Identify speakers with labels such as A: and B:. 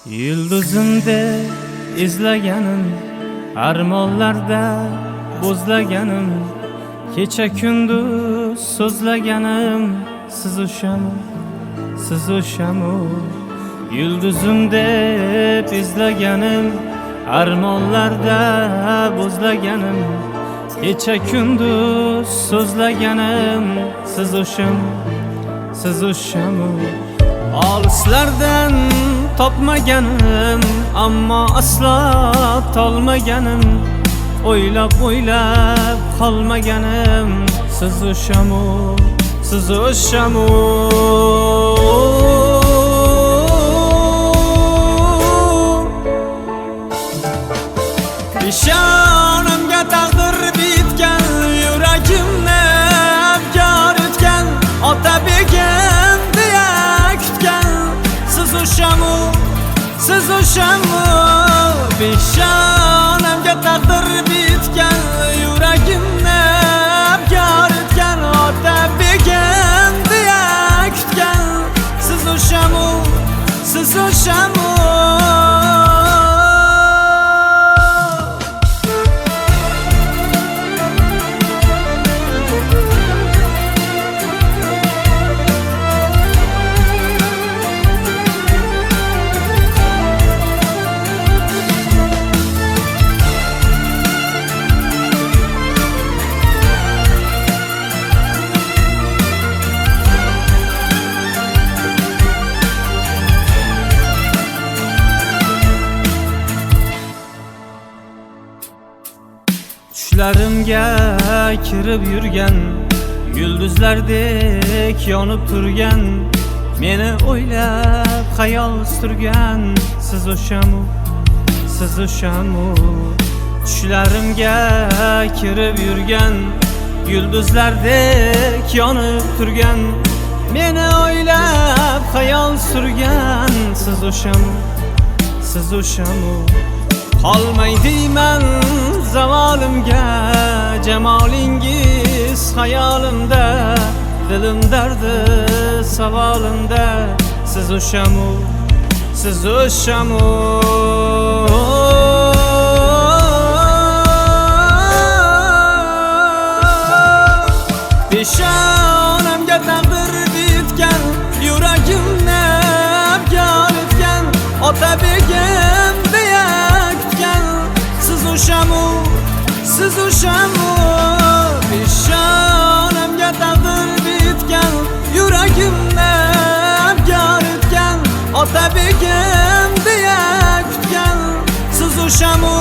A: Yulduzimde izlaganim, armonlarda bo'zlaganim, kecha kunduz so'zlaganim, siz o'shami? Yulduzimde izlaganim, armonlarda bo'zlaganim, kecha kunduz so'zlaganim, siz o'shami? Olislardan topmaganim, ammo aslo tolmaganim, o'ylab qolmaganim, siz o'shami? Peshonamga taqdir bitgan, yuragimni abgor etgan, ota begim deya kutgan, siz o'shami? Peshonamga taqdir bitgan, yuragimni abgor etgan, ota begim deya kutgan, siz o'shami? Tushlarimga kirib yurgan, yulduzlardek yonib turgan, meni o'ylab xayol surgan, siz o'shami? Tushlarimga kirib yurgan, yulduzlardek yonib turgan, meni o'ylab xayol surgan, siz o'shami? Qolmay deyman zavolimga, jamolingiz xayolimda, dilim dardi savolimda, siz o'shami? Peshonamga taqdir bitgan, yuragimni abgor etgan, ota begim deya kutgan, siz o'shami? Peshonamga taqdir bitgan, yuragimni abgor etgan, ota begim deya kutgan, siz o'shami?